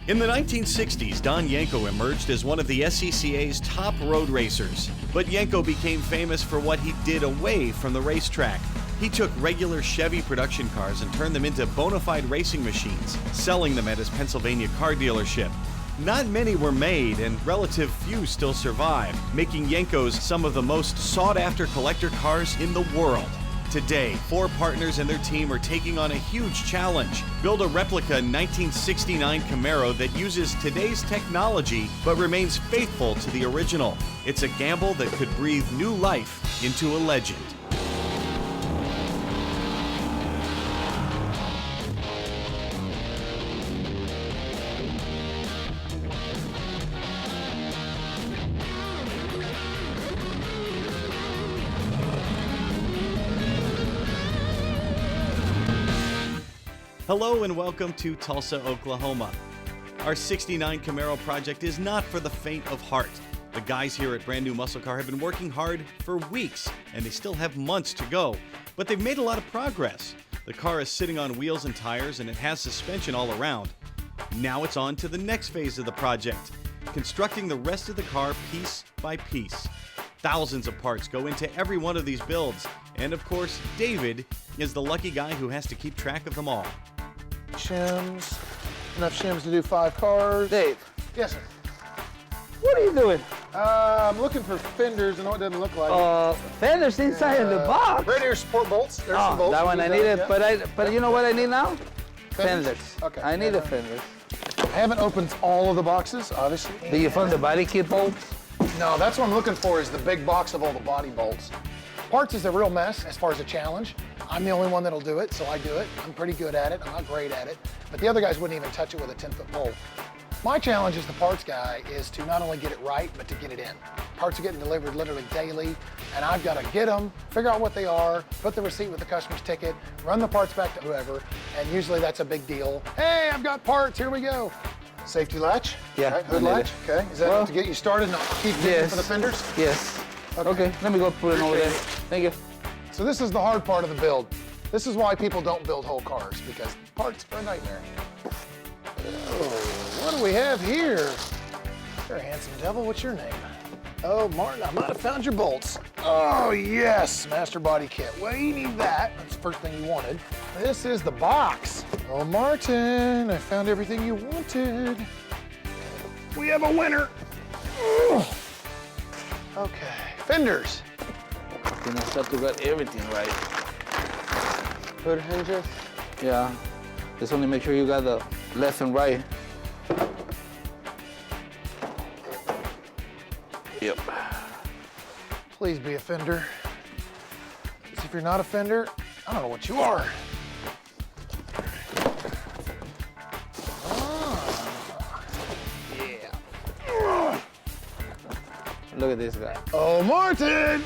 In the 1960s, Don Yenko emerged as one of the SCCA's top road racers. But Yenko became famous for what he did away from the racetrack. He took regular Chevy production cars and turned them into bona fide racing machines, selling them at his Pennsylvania car dealership. Not many were made, and relative few still survive, making Yenkos some of the most sought-after collector cars in the world. Today, 4 partners and their team are taking on a huge challenge. Build a replica 1969 Camaro that uses today's technology but remains faithful to the original. It's a gamble that could breathe new life into a legend. Hello and welcome to Tulsa, Oklahoma. Our 69 Camaro project is not for the faint of heart. The guys here at Brand New Muscle Car have been working hard for weeks, and they still have months to go. But they've made a lot of progress. The car is sitting on wheels and tires, and it has suspension all around. Now it's on to the next phase of the project, constructing the rest of the car piece by piece. Thousands of parts go into every one of these builds, and of course, David is the lucky guy who has to keep track of them all. Shims, enough shims to do 5 cars. Dave. Yes, sir. What are you doing? I'm looking for fenders. I know it doesn't look like Fenders inside in the box. radiator support bolts. There's some bolts. That one I needed, yeah. but you know what I need now? Fenders. Okay. I need a fenders. I haven't opened all of the boxes, obviously. Do you find the body kit bolts? No, that's what I'm looking for is the big box of all the body bolts. Parts is a real mess as far as a challenge. I'm the only one that'll do it, so I do it. I'm pretty good at it. I'm not great at it. But the other guys wouldn't even touch it with a 10-foot pole. My challenge as the parts guy is to not only get it right, but to get it in. Parts are getting delivered literally daily, and I've got to get them, figure out what they are, put the receipt with the customer's ticket, run the parts back to whoever, and usually that's a big deal. Hey, I've got parts, here we go. Safety latch? Yeah. Okay, hood latch, okay. Is that enough to get you started and I'll keep digging for the fenders? Yes. Okay, let me go put it over there. Thank you. So this is the hard part of the build. This is why people don't build whole cars, because parts are a nightmare. Oh, what do we have here? You're a handsome devil, what's your name? Oh, Martin, I might have found your bolts. Oh, yes, master body kit. Well, you need that. That's the first thing you wanted. This is the box. Oh, Martin, I found everything you wanted. We have a winner. Oh. Okay, fenders. I think I start to get everything right. Hood hinges? Yeah. Just only make sure you got the left and right. Yep. Please be a fender. Because if you're not a fender, I don't know what you are. Yeah. Look at this guy. Oh, Martin!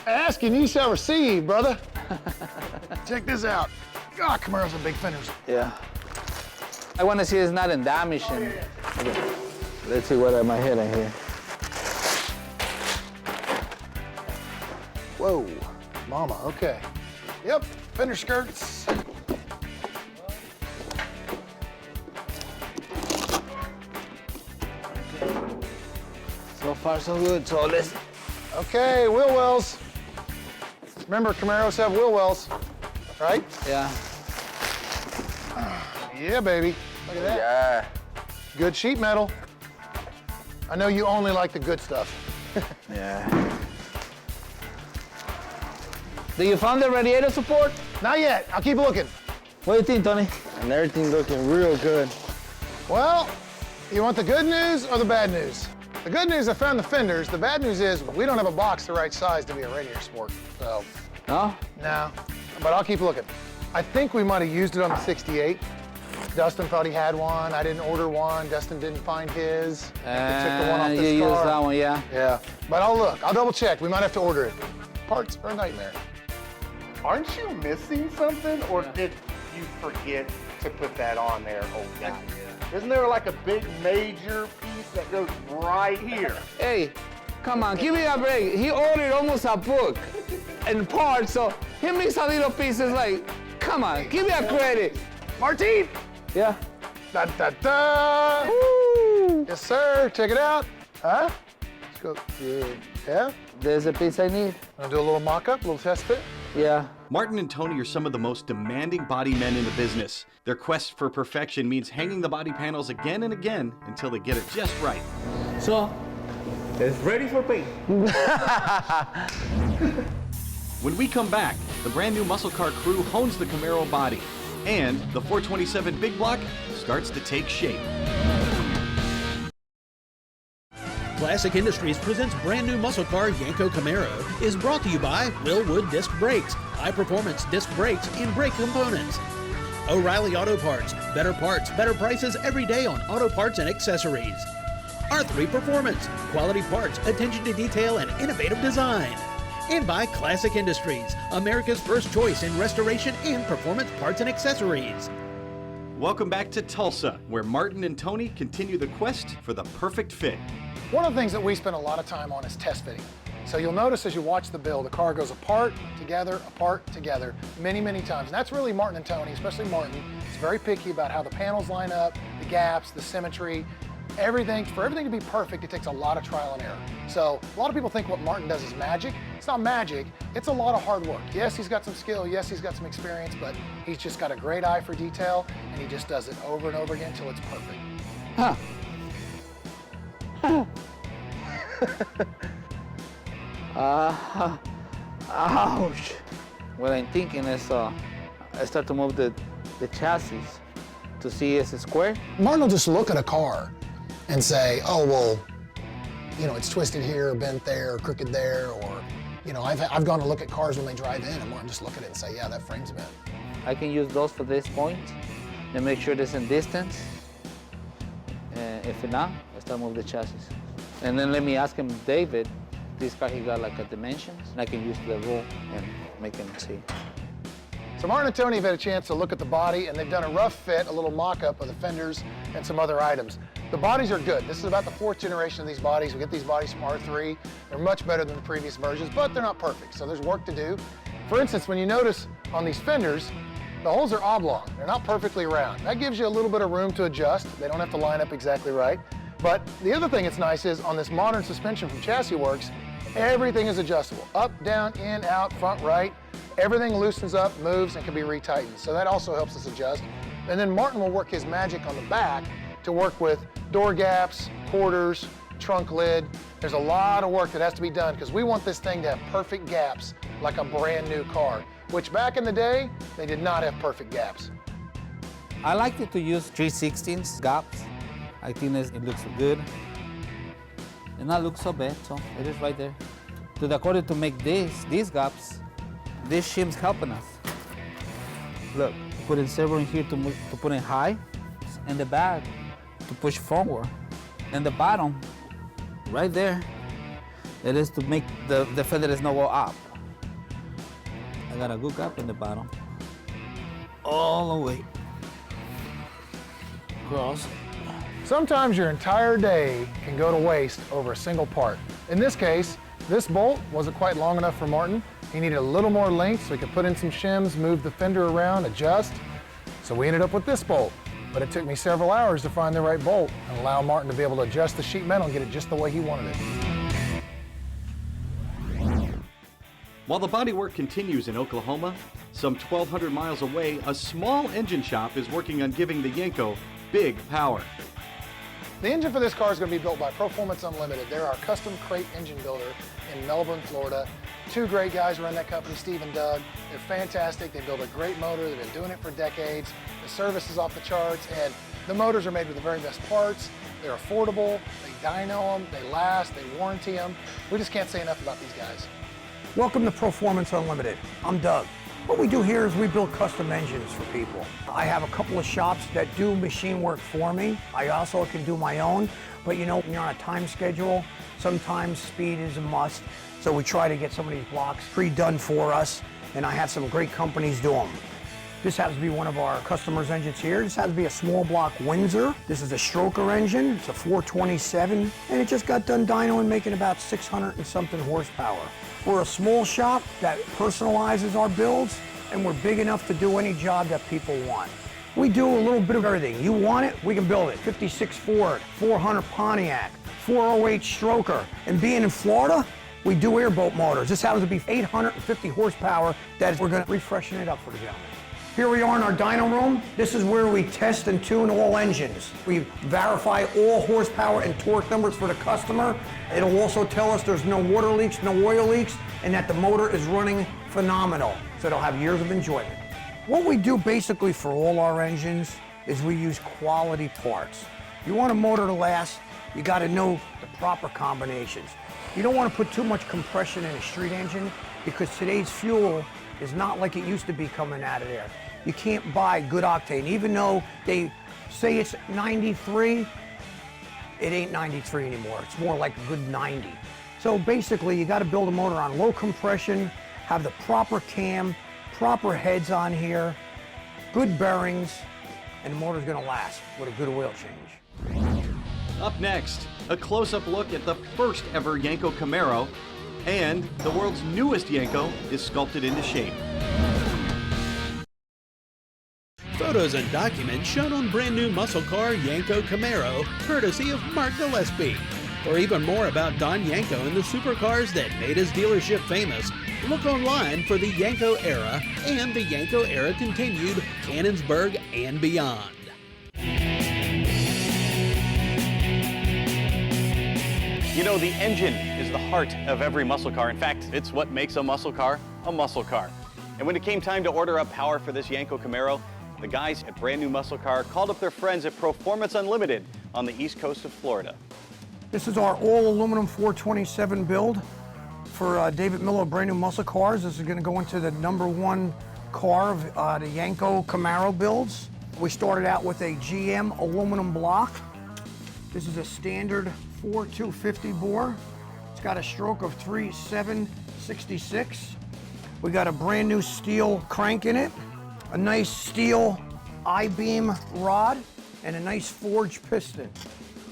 Ask and you shall receive, brother. Check this out. God, Camaros are big fenders. Yeah. I want to see it's not in damage. Okay. Let's see what I might hit in here. Whoa, mama, okay. Yep, fender skirts. So far, so good. So let's. Okay, wheel wells. Remember, Camaros have wheel wells, right? Yeah. Yeah, baby. Look at that. Yeah. Good sheet metal. I know you only like the good stuff. Yeah. Do you find the radiator support? Not yet. I'll keep looking. What do you think, Tony? And everything's looking real good. Well, you want the good news or the bad news? The good news, I found the fenders. The bad news is we don't have a box the right size to be a radiator sport. So, No? no, but I'll keep looking. I think we might have used it on the 68. Dustin thought he had one. I didn't order one. Dustin didn't find his. They took the one off You this used car. that one, yeah. Yeah, but I'll look. I'll double check. We might have to order it. Parts are a nightmare. Aren't you missing something, or did you forget to put that on there, old guy? Isn't there like a big major piece that goes right here? Hey, come on, give me a break. He ordered almost a book and parts, so he missed a little pieces like, come on, give me a credit. Martin, Yeah? Da, da, da. Woo. Yes, sir. Check it out. Huh? Let's go. Yeah. There's a piece I need. Wanna do a little mock-up, a little test fit? Yeah. Martin and Tony are some of the most demanding body men in the business. Their quest for perfection means hanging the body panels again and again until they get it just right. So, it's ready for paint. When we come back, the brand new muscle car crew hones the Camaro body, and the 427 Big Block starts to take shape. Classic Industries presents brand new muscle car Yenko Camaro is brought to you by Willwood Disc Brakes, high performance disc brakes and brake components. O'Reilly Auto Parts, better parts, better prices every day on auto parts and accessories. R3 Performance, quality parts, attention to detail and innovative design. And by Classic Industries, America's first choice in restoration and performance parts and accessories. Welcome back to Tulsa, where Martin and Tony continue the quest for the perfect fit. One of the things that we spend a lot of time on is test fitting. So you'll notice as you watch the build, the car goes apart, together, many, many times. And that's really Martin and Tony, especially Martin. He's very picky about how the panels line up, the gaps, the symmetry, everything. For everything to be perfect, it takes a lot of trial and error. So a lot of people think what Martin does is magic. It's not magic, it's a lot of hard work. Yes, he's got some skill, yes, he's got some experience, but he's just got a great eye for detail, and he just does it over and over again until it's perfect. Huh. Ouch. What I'm thinking is I start to move the chassis to see if it's square. Martin will just look at a car and say, oh, well, you know, it's twisted here, or bent there, or crooked there, or, you know, I've gone to look at cars when they drive in, and Martin just look at it and say, yeah, that frame's bent. I can use those for this point and make sure there's in distance. If not, I start moving the chassis. And then let me ask him, David, this car he got like a dimensions, and I can use the rule and make him see. So Martin and Tony have had a chance to look at the body, and they've done a rough fit, a little mock-up of the fenders and some other items. The bodies are good. This is about the 4th generation of these bodies. We get these bodies from R3. They're much better than the previous versions, but they're not perfect, so there's work to do. For instance, when you notice on these fenders, the holes are oblong. They're not perfectly round. That gives you a little bit of room to adjust. They don't have to line up exactly right. But the other thing that's nice is on this modern suspension from Chassis Works, everything is adjustable. Up, down, in, out, front, right. Everything loosens up, moves, and can be retightened. So that also helps us adjust. And then Martin will work his magic on the back to work with door gaps, quarters, trunk lid. There's a lot of work that has to be done because we want this thing to have perfect gaps like a brand new car, which back in the day, they did not have perfect gaps. I like it to use 3/16 gaps. I think it looks good. And not look so bad, so it is right there. To the quarter to make these gaps, this shim's helping us. Look, put in several in here to put in high, and the back to push forward. And the bottom, right there, it is to make the feather does not go up. I got a good gap in the bottom. All the way across. Sometimes your entire day can go to waste over a single part. In this case, this bolt wasn't quite long enough for Martin. He needed a little more length so he could put in some shims, move the fender around, adjust. So we ended up with this bolt. But it took me several hours to find the right bolt and allow Martin to be able to adjust the sheet metal and get it just the way he wanted it. While the bodywork continues in Oklahoma, some 1,200 miles away, a small engine shop is working on giving the Yenko big power. The engine for this car is going to be built by Performance Unlimited. They're our custom crate engine builder in Melbourne, Florida. 2 great guys run that company, Steve and Doug. They're fantastic. They build a great motor. They've been doing it for decades. The service is off the charts, and the motors are made with the very best parts. They're affordable. They dyno them. They last. They warranty them. We just can't say enough about these guys. Welcome to Performance Unlimited. I'm Doug. What we do here is we build custom engines for people. I have a couple of shops that do machine work for me. I also can do my own, but you know, when you're on a time schedule, sometimes speed is a must. So we try to get some of these blocks pre-done for us, and I have some great companies do them. This happens to be one of our customers' engines here. This happens to be a small block Windsor. This is a stroker engine. It's a 427, and it just got done dynoing, making about 600 and something horsepower. We're a small shop that personalizes our builds, and we're big enough to do any job that people want. We do a little bit of everything. You want it, we can build it. 56 Ford, 400 Pontiac, 408 Stroker. And being in Florida, we do airboat motors. This happens to be 850 horsepower that we're gonna refreshen it up for the gentleman. Here we are in our dyno room. This is where we test and tune all engines. We verify all horsepower and torque numbers for the customer. It'll also tell us there's no water leaks, no oil leaks, and that the motor is running phenomenal. So they'll have years of enjoyment. What we do basically for all our engines is we use quality parts. You want a motor to last, you gotta know the proper combinations. You don't want to put too much compression in a street engine because today's fuel is not like it used to be coming out of there. You can't buy good octane. Even though they say it's 93, it ain't 93 anymore. It's more like a good 90. So basically, you got to build a motor on low compression, have the proper cam, proper heads on here, good bearings, and the motor's going to last with a good oil change. Up next, a close-up look at the first ever Yenko Camaro, and the world's newest Yenko is sculpted into shape. Photos and documents shown on brand new muscle car Yenko Camaro, courtesy of Mark Gillespie. For even more about Don Yenko and the supercars that made his dealership famous, look online for the Yenko era and the Yenko era continued, Cannonsburgh and beyond. You know, the engine is the heart of every muscle car. In fact, it's what makes a muscle car a muscle car. And when it came time to order up power for this Yenko Camaro, the guys at Brand New Muscle Car called up their friends at Performance Unlimited on the east coast of Florida. This is our all-aluminum 427 build for David Miller Brand New Muscle Cars. This is going to go into the #1 car of the Yenko Camaro builds. We started out with a GM aluminum block. This is a standard 4250 bore. It's got a stroke of 3.766. We got a brand new steel crank in it, a nice steel I-beam rod, and a nice forged piston.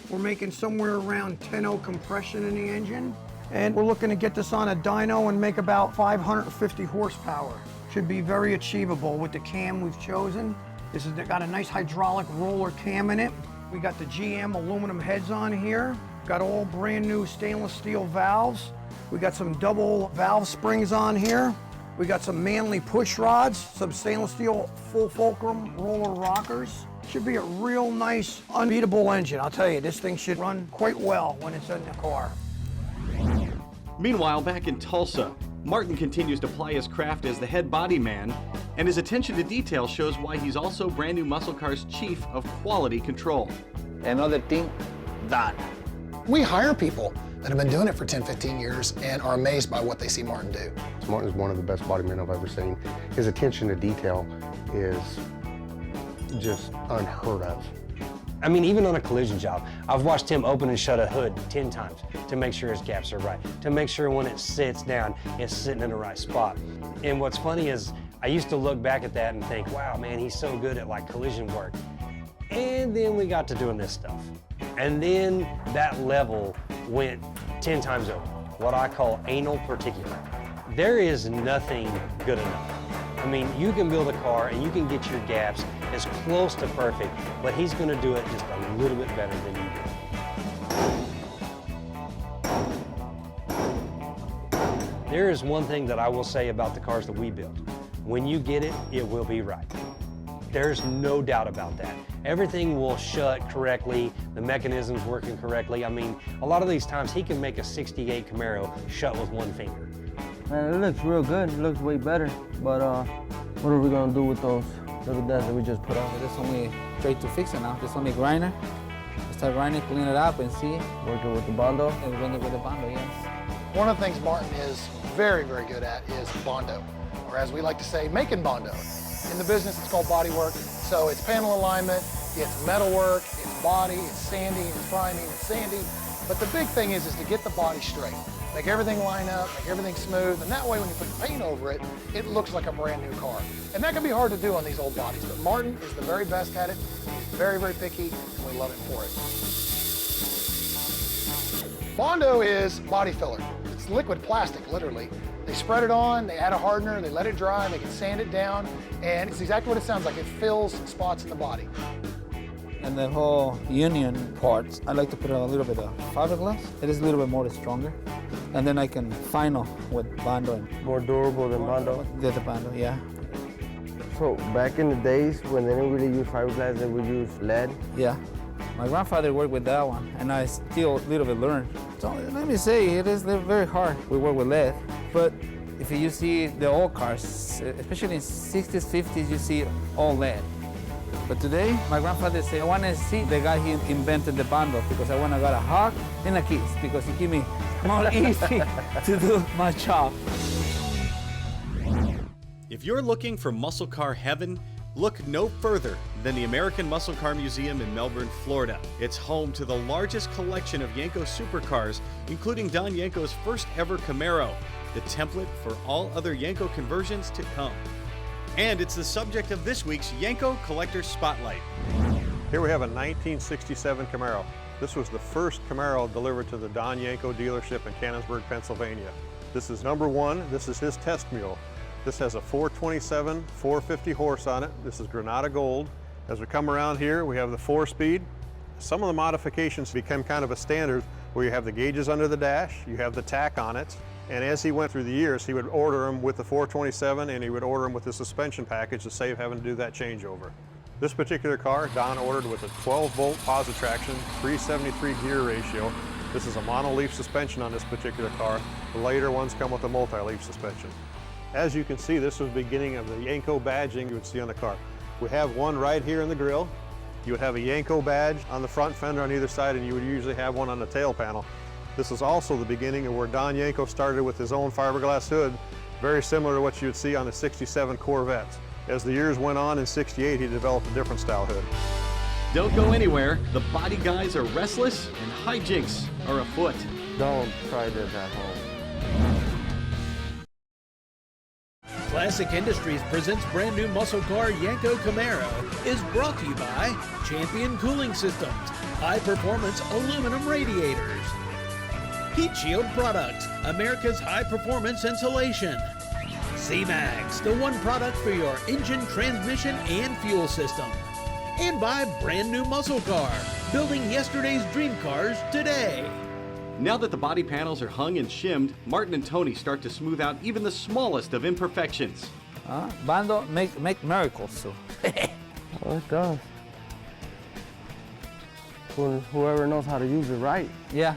We're making somewhere around 10.0 compression in the engine, and we're looking to get this on a dyno and make about 550 horsepower. Should be very achievable with the cam we've chosen. This has got a nice hydraulic roller cam in it. We got the GM aluminum heads on here. Got all brand new stainless steel valves. We got some double valve springs on here. We got some Manley push rods, some stainless steel full fulcrum roller rockers. Should be a real nice, unbeatable engine. I'll tell you, this thing should run quite well when it's in the car. Meanwhile, back in Tulsa, Martin continues to ply his craft as the head body man, and his attention to detail shows why he's also Brand New Muscle Car's chief of quality control. Another thing, that. We hire people that have been doing it for 10, 15 years and are amazed by what they see Martin do. Martin is one of the best body men I've ever seen. His attention to detail is just unheard of. I mean, even on a collision job, I've watched him open and shut a hood 10 times to make sure his gaps are right, to make sure when it sits down, it's sitting in the right spot. And what's funny is I used to look back at that and think, wow, man, he's so good at like collision work. And then we got to doing this stuff. And then that level went 10 times over, what I call anal particulate. There is nothing good enough. I mean, you can build a car and you can get your gaps as close to perfect, but he's gonna do it just a little bit better than you do. There is one thing that I will say about the cars that we build. When you get it, it will be right. There's no doubt about that. Everything will shut correctly, the mechanism's working correctly. I mean, a lot of these times he can make a 68 Camaro shut with one finger. Man, it looks real good. It looks way better. But what are we gonna do with those little dents that we just put on? There's only straight to fix it now. There's only grinder. Start grinding, clean it up, and see. Working with the Bondo? And run it with the Bondo, yes. One of the things Martin is very, very good at is Bondo, or as we like to say, making Bondo. In the business, it's called body work. So it's panel alignment, it's metal work, it's body, it's sanding, it's priming, it's sanding. But the big thing is to get the body straight. Make everything line up, make everything smooth, and that way when you put paint over it, it looks like a brand new car. And that can be hard to do on these old bodies, but Martin is the very best at it. He's very, very picky, and we love him for it. Bondo is body filler. It's liquid plastic, literally, They spread it on, they add a hardener, they let it dry, they can sand it down, and it's exactly what it sounds like. It fills spots in the body. And the whole union parts, I like to put a little bit of fiberglass. It is a little bit more stronger. And then I can final with Bando. More durable than Bando. The Bando, yeah. So back in the days when they didn't really use fiberglass, they would use lead. Yeah. My grandfather worked with that one, and I still a little bit learned. So let me say, it is very hard. We work with lead, but if you see the old cars, especially in 60s, 50s, you see all lead. But today, my grandfather said, I want to see the guy who invented the Bando because I want to get a hug and a kiss because it give me more easy to do my job. If you're looking for muscle car heaven, look no further than the American Muscle Car Museum in Melbourne, Florida. It's home to the largest collection of Yenko supercars, including Don Yenko's first ever Camaro, the template for all other Yenko conversions to come. And it's the subject of this week's Yenko Collector's Spotlight. Here we have a 1967 Camaro. This was the first Camaro delivered to the Don Yenko dealership in Canonsburg, Pennsylvania. This is number one. This is his test mule. This has a 427, 450 horse on it. This is Granada Gold. As we come around here, we have the 4-speed. Some of the modifications become kind of a standard where you have the gauges under the dash, you have the tack on it, and as he went through the years, he would order them with the 427 and he would order them with the suspension package to save having to do that changeover. This particular car, Don ordered with a 12-volt positive traction, 373 gear ratio. This is a mono-leaf suspension on this particular car. The later ones come with a multi-leaf suspension. As you can see, this was the beginning of the Yenko badging you would see on the car. We have one right here in the grille. You would have a Yenko badge on the front fender on either side, and you would usually have one on the tail panel. This is also the beginning of where Don Yenko started with his own fiberglass hood, very similar to what you would see on the 67 Corvettes. As the years went on, in 68, he developed a different style hood. Don't go anywhere. The body guys are restless and hijinks are afoot. Don't try this at home. Classic Industries presents brand new muscle car Yenko Camaro is brought to you by Champion Cooling Systems, high performance aluminum radiators, Heat Shield Products, America's high performance insulation, C-Max, the one product for your engine, transmission, and fuel system, and by brand new muscle car, building yesterday's dream cars today. Now that the body panels are hung and shimmed, Martin and Tony start to smooth out even the smallest of imperfections. Bando make miracles too. Oh, it does. Whoever knows how to use it right. Yeah.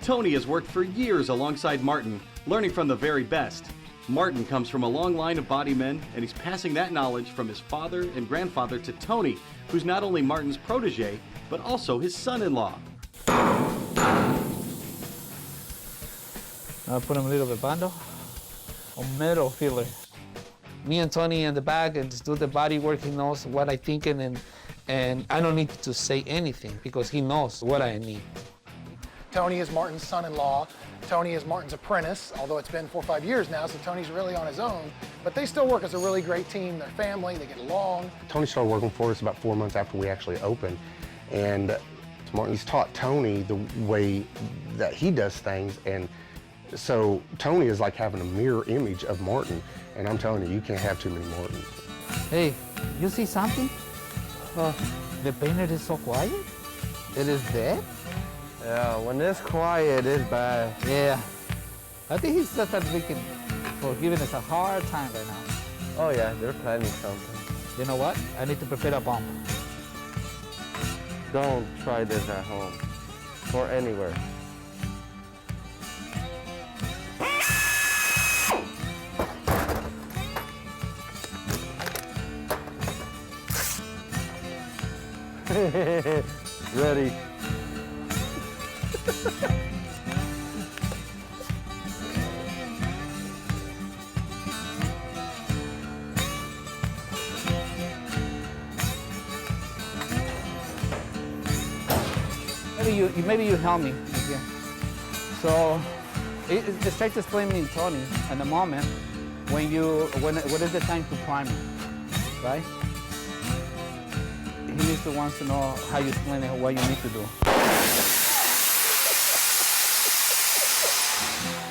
Tony has worked for years alongside Martin, learning from the very best. Martin comes from a long line of body men, and he's passing that knowledge from his father and grandfather to Tony, who's not only Martin's protege, but also his son-in-law. I put him a little bit Bando, a metal filler. Me and Tony in the back and just do the body work. He knows what I'm thinking, and I don't need to say anything because he knows what I need. Tony is Martin's son-in-law. Tony is Martin's apprentice, although it's been 4 or 5 years now, so Tony's really on his own. But they still work as a really great team. They're family, they get along. Tony started working for us about 4 months after we actually opened, and Martin's taught Tony the way that he does things, and so Tony is like having a mirror image of Martin, and I'm telling you, you can't have too many Martins. Hey, you see something? The painter is so quiet. It is dead. Yeah, when it's quiet, it's bad. Yeah. I think he's just thinking for giving us a hard time right now. Oh yeah, they're planning something. You know what? I need to prepare a bomb. Don't try this at home or anywhere. Ready. Maybe you help me. Okay. So it's try to explain me, Tony, at the moment when what is the time to prime it, right? He needs to wants to know how you explain it, what you need to do.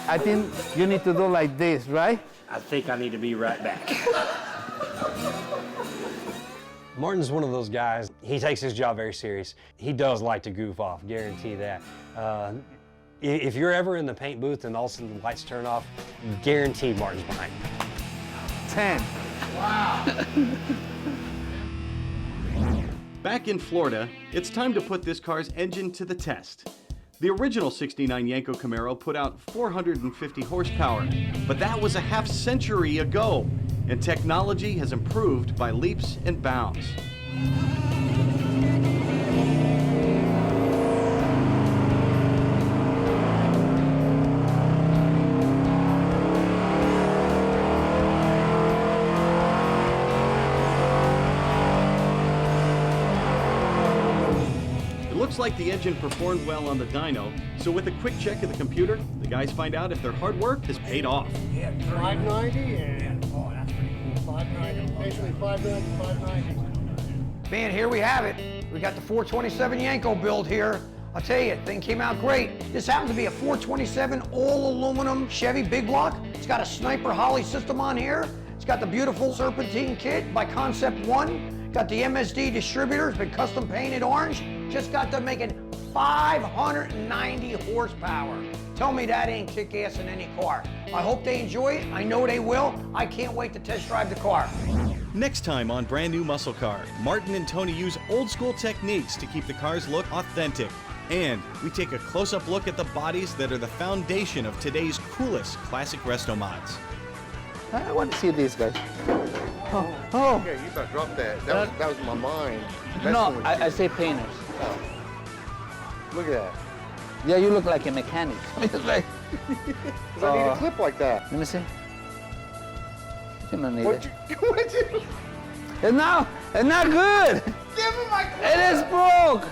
I think you need to do like this, right? I think I need to be right back. Martin's one of those guys, he takes his job very serious. He does like to goof off, guarantee that. If you're ever in the paint booth and all of a sudden the lights turn off, guaranteed Martin's behind you. 10. Wow. Back in Florida, it's time to put this car's engine to the test. The original 69 Yenko Camaro put out 450 horsepower, but that was a half-century ago, and technology has improved by leaps and bounds. Looks like the engine performed well on the dyno, so with a quick check of the computer, the guys find out if their hard work has paid off. Yeah, 590 and oh, that's pretty cool. 590, basically 590. Man, here we have it. We got the 427 Yenko build here. I'll tell you, thing came out great. This happens to be a 427 all aluminum Chevy big block. It's got a Sniper Holly system on here. It's got the beautiful serpentine kit by Concept One. Got the MSD distributor, it's been custom painted orange. Just got them making 590 horsepower. Tell me that ain't kick-ass in any car. I hope they enjoy it. I know they will. I can't wait to test drive the car. Next time on Brand New Muscle Car, Martin and Tony use old school techniques to keep the cars look authentic. And we take a close-up look at the bodies that are the foundation of today's coolest classic resto mods. I want to see these guys. Oh. Yeah, you better drop that. That was my mind. No, I say painters. Oh. Look at that. Yeah, you look like a mechanic. It's like, Because I need a clip like that. let me see. You don't need What'd it. you? It's not good. Give me my clip. It is broke.